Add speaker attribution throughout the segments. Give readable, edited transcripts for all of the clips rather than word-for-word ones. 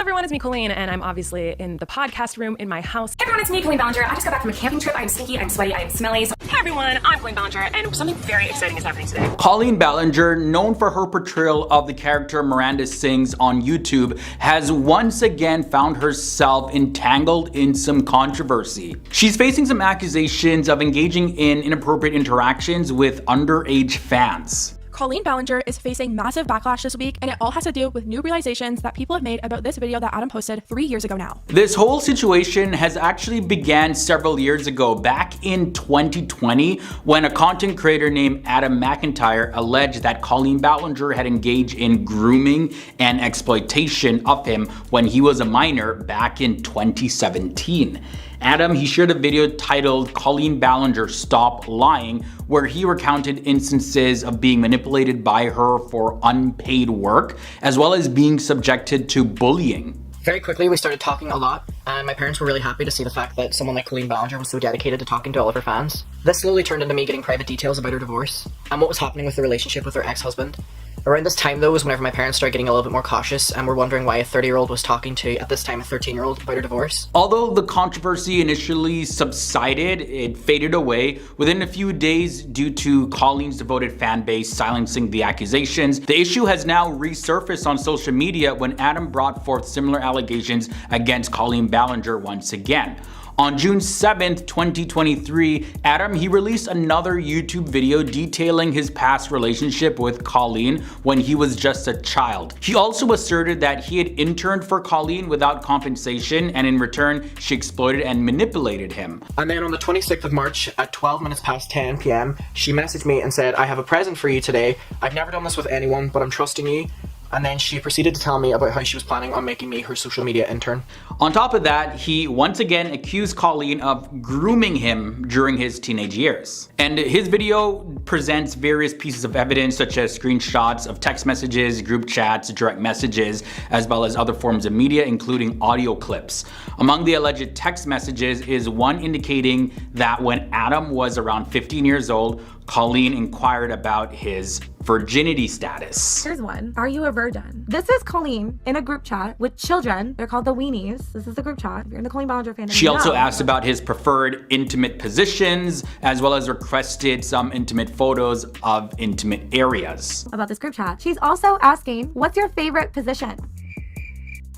Speaker 1: everyone, it's me, Colleen, and I'm obviously in the podcast room in my house.
Speaker 2: Hey everyone, it's me, Colleen Ballinger. I just got back from a camping trip. I'm stinky, I'm sweaty, I am smelly. So
Speaker 1: Hey everyone, I'm Colleen Ballinger, and something very exciting is happening today.
Speaker 3: Colleen Ballinger, known for her portrayal of the character Miranda Sings on YouTube, has once again found herself entangled in some controversy. She's facing some accusations of engaging in inappropriate interactions with underage fans.
Speaker 4: Colleen Ballinger is facing massive backlash this week, and it all has to do with new realizations that people have made about this video that Adam posted 3 years ago now.
Speaker 3: This whole situation has actually began several years ago, back in 2020, when a content creator named Adam McIntyre alleged that Colleen Ballinger had engaged in grooming and exploitation of him when he was a minor back in 2017. Adam, he shared a video titled Colleen Ballinger Stop Lying, where he recounted instances of being manipulated by her for unpaid work, as well as being subjected to bullying.
Speaker 5: Very quickly, we started talking a lot, and my parents were really happy to see the fact that someone like Colleen Ballinger was so dedicated to talking to all of her fans. This slowly turned into me getting private details about her divorce, and what was happening with the relationship with her ex-husband. Around this time though was whenever my parents started getting a little bit more cautious and were wondering why a 30-year-old was talking to, at this time, a 13-year-old about her divorce.
Speaker 3: Although the controversy initially subsided, it faded away within a few days due to Colleen's devoted fan base silencing the accusations. The issue has now resurfaced on social media when Adam brought forth similar allegations against Colleen Ballinger once again. On June 7th, 2023, Adam, he released another YouTube video detailing his past relationship with Colleen when he was just a child. He also asserted that he had interned for Colleen without compensation, and in return, she exploited and manipulated him.
Speaker 5: And then on the 26th of March at 12 minutes past 10 p.m, she messaged me and said, "I have a present for you today. I've never done this with anyone, but I'm trusting you." And then she proceeded to tell me about how she was planning on making me her social media intern.
Speaker 3: On top of that, he once again accused Colleen of grooming him during his teenage years. And his video presents various pieces of evidence such as screenshots of text messages, group chats, direct messages, as well as other forms of media, including audio clips. Among the alleged text messages is one indicating that when Adam was around 15 years old, Colleen inquired about his virginity status.
Speaker 6: Here's one. Are you a virgin? This is Colleen in a group chat with children. They're called the Weenies. This is the group chat. If you're in the Colleen Ballinger fandom,
Speaker 3: She also asked about his preferred intimate positions, as well as requested some intimate photos of intimate areas.
Speaker 6: About this group chat. She's also asking, what's your favorite position?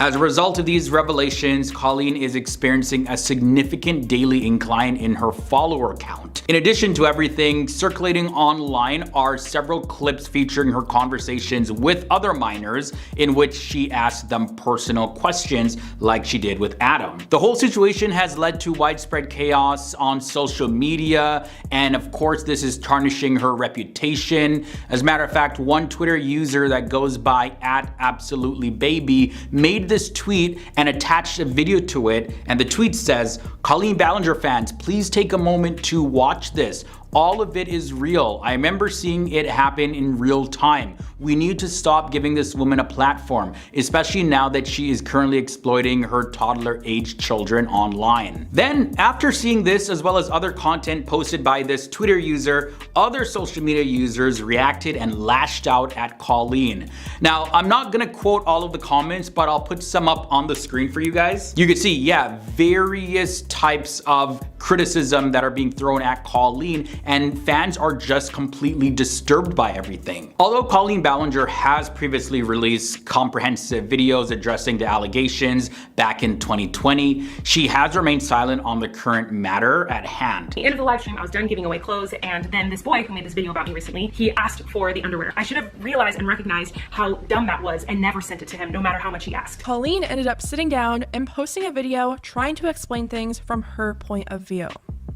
Speaker 3: As a result of these revelations, Colleen is experiencing a significant daily incline in her follower count. In addition to everything circulating online are several clips featuring her conversations with other minors in which she asked them personal questions like she did with Adam. The whole situation has led to widespread chaos on social media, and of course this is tarnishing her reputation. As a matter of fact, one Twitter user that goes by @AbsolutelyBaby made this tweet and attached a video to it, and the tweet says, "Colleen Ballinger fans, please take a moment to watch this. All of it is real. I remember seeing it happen in real time. We need to stop giving this woman a platform, especially now that she is currently exploiting her toddler-aged children online." Then, after seeing this as well as other content posted by this Twitter user, other social media users reacted and lashed out at Colleen. Now, I'm not gonna quote all of the comments, but I'll put some up on the screen for you guys. You can see, yeah, various types of criticism that are being thrown at Colleen, and fans are just completely disturbed by everything. Although Colleen Ballinger has previously released comprehensive videos addressing the allegations back in 2020, she has remained silent on the current matter at hand.
Speaker 1: At the end of the live stream, I was done giving away clothes, and then this boy who made this video about me recently, he asked for the underwear. I should have realized and recognized how dumb that was and never sent it to him, no matter how much he asked.
Speaker 4: Colleen ended up sitting down and posting a video trying to explain things from her point of view.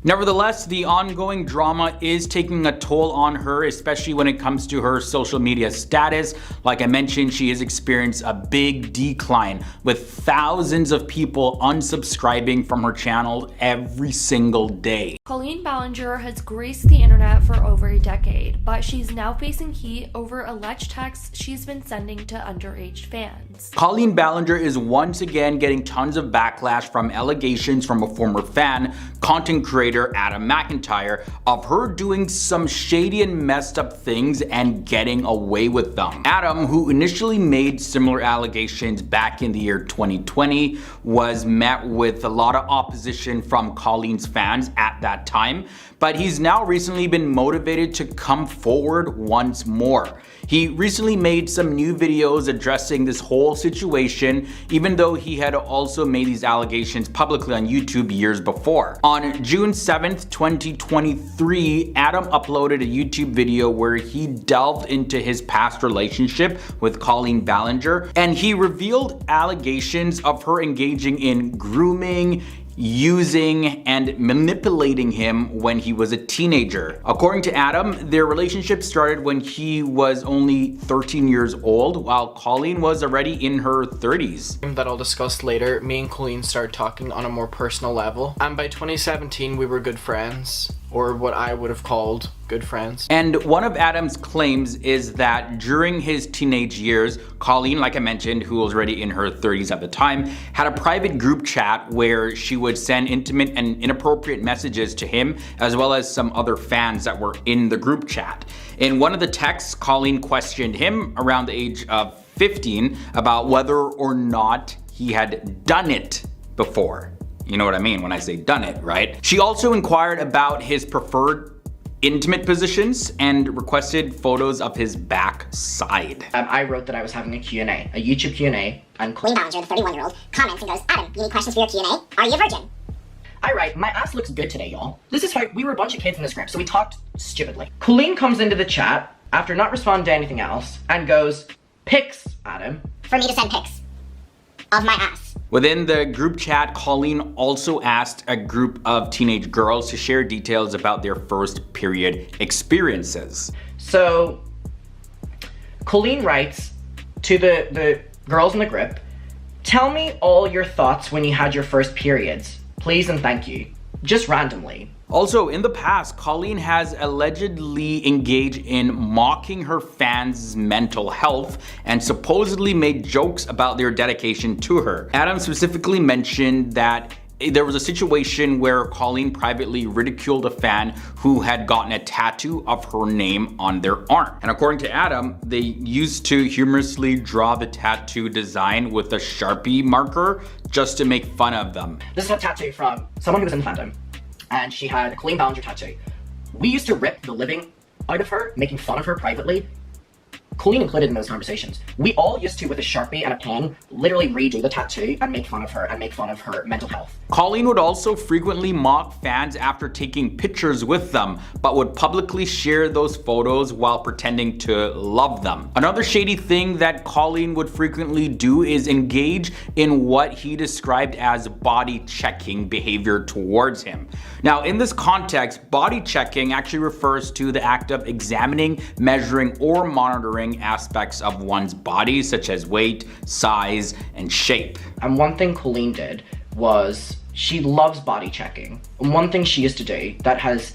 Speaker 3: Nevertheless, the ongoing drama is taking a toll on her, especially when it comes to her social media status. Like I mentioned, she has experienced a big decline, with thousands of people unsubscribing from her channel every single day.
Speaker 7: Colleen Ballinger has graced the internet for over a decade, but she's now facing heat over alleged texts she's been sending to underage fans.
Speaker 3: Colleen Ballinger is once again getting tons of backlash from allegations from a former fan, content creator, creator Adam McIntyre of her doing some shady and messed up things and getting away with them. Adam, who initially made similar allegations back in the year 2020, was met with a lot of opposition from Colleen's fans at that time, but he's now recently been motivated to come forward once more. He recently made some new videos addressing this whole situation, even though he had also made these allegations publicly on YouTube years before. On June 7th, 2023, Adam uploaded a YouTube video where he delved into his past relationship with Colleen Ballinger, and he revealed allegations of her engaging in grooming, using, and manipulating him when he was a teenager. According to Adam, their relationship started when he was only 13 years old, while Colleen was already in her 30s.
Speaker 5: That I'll discuss later, me and Colleen started talking on a more personal level, and by 2017 we were good friends, or what I would have called good friends.
Speaker 3: And one of Adam's claims is that during his teenage years, Colleen, like I mentioned, who was already in her 30s at the time, had a private group chat where she would send intimate and inappropriate messages to him, as well as some other fans that were in the group chat. In one of the texts, Colleen questioned him around the age of 15 about whether or not he had done it before. You know what I mean when I say done it, right? She also inquired about his preferred intimate positions and requested photos of his backside.
Speaker 5: I wrote that I was having a Q&A, a YouTube Q&A, and
Speaker 8: Colleen Ballinger, the 31-year-old, comments and goes, Adam, you need questions for your Q&A? Are you a virgin?
Speaker 5: I write, my ass looks good today, y'all. This is how we were a bunch of kids in this group, so we talked stupidly. Colleen comes into the chat after not responding to anything else and goes, pics, Adam.
Speaker 8: For me to send pics of my ass.
Speaker 3: Within the group chat, Colleen also asked a group of teenage girls to share details about their first period experiences.
Speaker 5: So, Colleen writes to the girls in the group, tell me all your thoughts when you had your first periods, please and thank you. Just randomly.
Speaker 3: Also, in the past, Colleen has allegedly engaged in mocking her fans' mental health and supposedly made jokes about their dedication to her. Adam specifically mentioned that there was a situation where Colleen privately ridiculed a fan who had gotten a tattoo of her name on their arm. And according to Adam, they used to humorously draw the tattoo design with a Sharpie marker just to make fun of them.
Speaker 5: This is a tattoo from someone who was in the fandom, and she had a Colleen Ballinger tattoo. We used to rip the living out of her, making fun of her privately. Colleen included in those conversations. We all used to, with a Sharpie and a pen, literally redo the tattoo and make fun of her and make fun of her mental health.
Speaker 3: Colleen would also frequently mock fans after taking pictures with them, but would publicly share those photos while pretending to love them. Another shady thing that Colleen would frequently do is engage in what he described as body checking behavior towards him. Now, in this context, body checking actually refers to the act of examining, measuring, or monitoring aspects of one's body, such as weight, size, and shape.
Speaker 5: And one thing Colleen did was she loves body checking. And one thing she used to do that has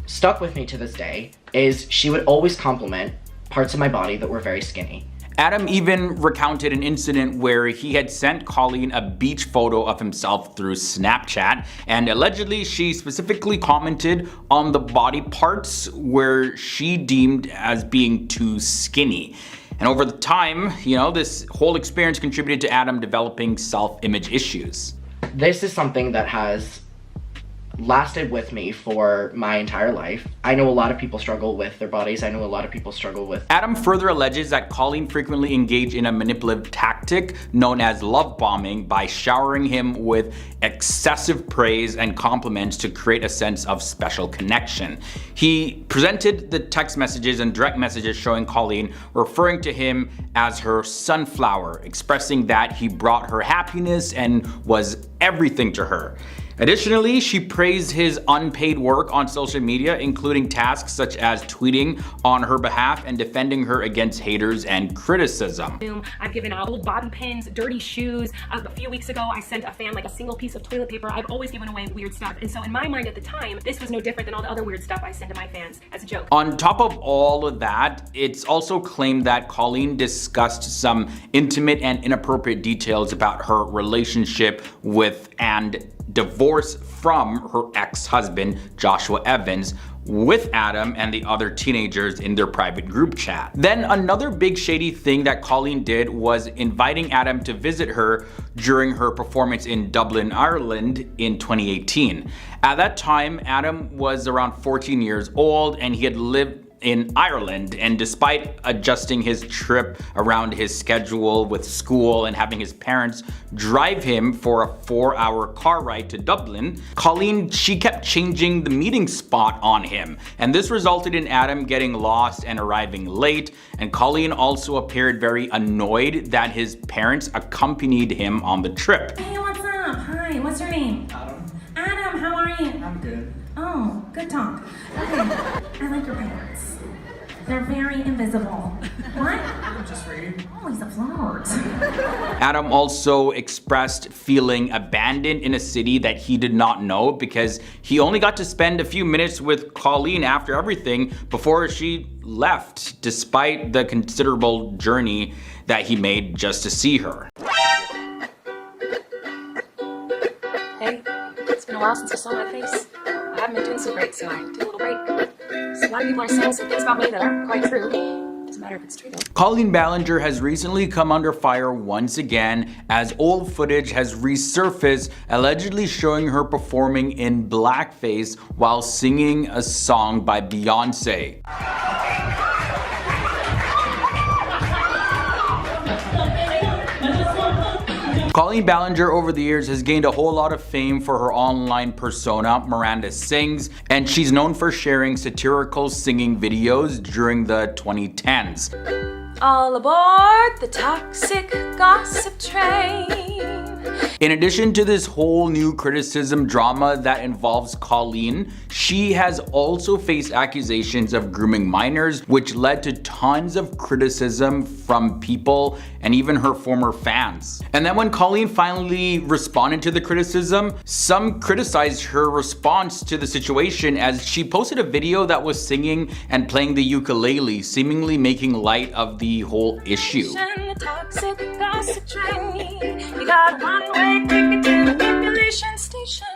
Speaker 5: stuck with me to this day is she would always compliment parts of my body that were very skinny.
Speaker 3: Adam even recounted an incident where he had sent Colleen a beach photo of himself through Snapchat, and allegedly she specifically commented on the body parts where she deemed as being too skinny. And over the time, this whole experience contributed to Adam developing self-image issues.
Speaker 5: This is something that has lasted with me for my entire life. I know a lot of people struggle with their bodies. I know a lot of people struggle with...
Speaker 3: Adam further alleges that Colleen frequently engaged in a manipulative tactic known as love bombing by showering him with excessive praise and compliments to create a sense of special connection. He presented the text messages and direct messages showing Colleen referring to him as her sunflower, expressing that he brought her happiness and was everything to her. Additionally, she praised his unpaid work on social media, including tasks such as tweeting on her behalf and defending her against haters and criticism.
Speaker 1: I've given out old bobby pins, dirty shoes. A few weeks ago, I sent a fan like a single piece of toilet paper. I've always given away weird stuff. And so in my mind at the time, this was no different than all the other weird stuff I sent to my fans as a joke.
Speaker 3: On top of all of that, it's also claimed that Colleen discussed some intimate and inappropriate details about her relationship with and divorce from her ex-husband, Joshua Evans, with Adam and the other teenagers in their private group chat. Then another big shady thing that Colleen did was inviting Adam to visit her during her performance in Dublin, Ireland in 2018. At that time, Adam was around 14 years old and he had lived in Ireland, and despite adjusting his trip around his schedule with school and having his parents drive him for a 4-hour car ride to Dublin, Colleen, she kept changing the meeting spot on him, and this resulted in Adam getting lost and arriving late, and Colleen also appeared very annoyed that his parents accompanied him on the trip.
Speaker 9: Hey, what's up? Hi, what's your name?
Speaker 10: Adam.
Speaker 9: Adam, how are you?
Speaker 10: I'm good.
Speaker 9: Oh, good talk. Okay, I like your parents. They're very invisible. What?
Speaker 10: Just for you.
Speaker 9: Oh, he's a flirt.
Speaker 3: Adam also expressed feeling abandoned in a city that he did not know because he only got to spend a few minutes with Colleen after everything before she left, despite the considerable journey that he made just to see her.
Speaker 2: Hey, it's been a while since I saw my face. I haven't been doing so great, so I took a little break. So a lot of people are saying some things about me that aren't quite true. Doesn't matter if it's true though.
Speaker 3: Colleen Ballinger has recently come under fire once again as old footage has resurfaced, allegedly showing her performing in blackface while singing a song by Beyonce. Colleen Ballinger over the years has gained a whole lot of fame for her online persona, Miranda Sings, and she's known for sharing satirical singing videos during the 2010s.
Speaker 2: All aboard the toxic gossip train.
Speaker 3: In addition to this whole new criticism drama that involves Colleen, she has also faced accusations of grooming minors, which led to tons of criticism from people and even her former fans. And then when Colleen finally responded to the criticism, some criticized her response to the situation as she posted a video that was singing and playing the ukulele, seemingly making light of the whole issue.
Speaker 2: The toxic gossip train. You got one-way ticket to the manipulation station.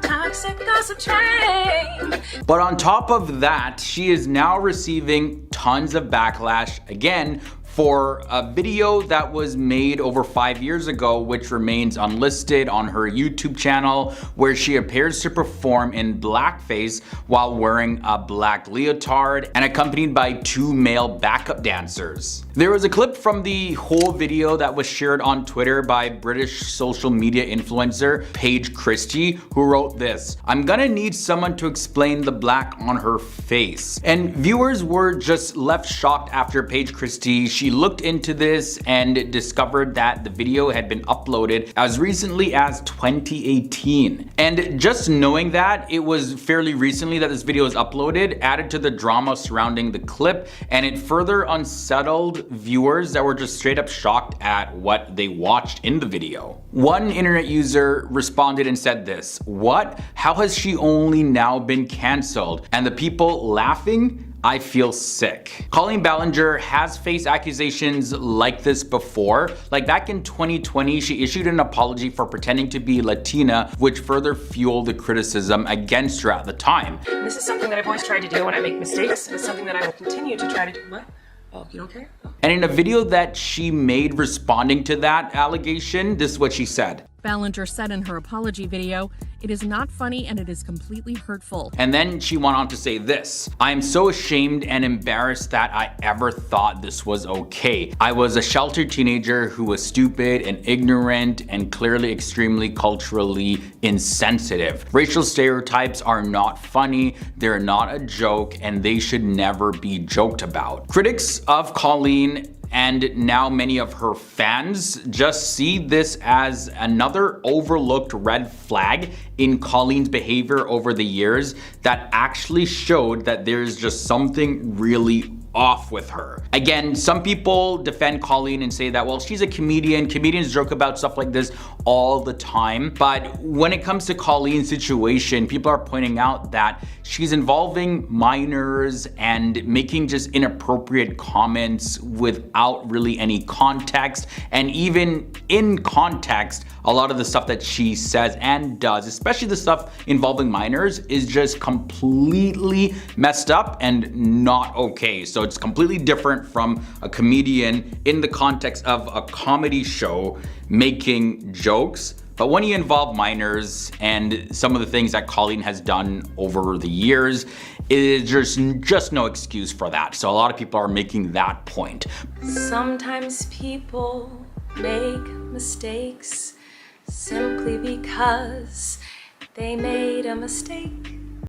Speaker 2: Toxic gossip train.
Speaker 3: But on top of that, she is now receiving tons of backlash again for a video that was made over 5 years ago, which remains unlisted on her YouTube channel, where she appears to perform in blackface while wearing a black leotard and accompanied by 2 male backup dancers. There was a clip from the whole video that was shared on Twitter by British social media influencer Paige Christie, who wrote this: "I'm gonna need someone to explain the black on her face." And viewers were just left shocked after Paige Christie, she looked into this and discovered that the video had been uploaded as recently as 2018. And just knowing that it was fairly recently that this video was uploaded added to the drama surrounding the clip, and it further unsettled viewers that were just straight up shocked at what they watched in the video. One internet user responded and said this: "What? How has she only now been cancelled? And the people laughing? I feel sick." Colleen Ballinger has faced accusations like this before. Like back in 2020, she issued an apology for pretending to be Latina, which further fueled the criticism against her at the time.
Speaker 2: This is something that I've always tried to do when I make mistakes, and it's something that I will continue to try to do. What? Oh, you don't care?
Speaker 3: And in a video that she made responding to that allegation, this is what she said.
Speaker 11: Ballinger said in her apology video, "It is not funny and it is completely hurtful."
Speaker 3: And then she went on to say this: "I am so ashamed and embarrassed that I ever thought this was okay. I was a sheltered teenager who was stupid and ignorant and clearly extremely culturally insensitive. Racial stereotypes are not funny, they're not a joke, and they should never be joked about." Critics of Colleen and now many of her fans just see this as another overlooked red flag in Colleen's behavior over the years that actually showed that there's just something really off with her. Again, some people defend Colleen and say that, well, she's a comedian. Comedians joke about stuff like this all the time. But when it comes to Colleen's situation, people are pointing out that she's involving minors and making just inappropriate comments without really any context. And even in context, a lot of the stuff that she says and does, especially the stuff involving minors, is just completely messed up and not okay. So it's completely different from a comedian in the context of a comedy show making jokes. But when you involve minors and some of the things that Colleen has done over the years, there's just no excuse for that. So a lot of people are making that point.
Speaker 2: Sometimes people make mistakes simply because they made a mistake.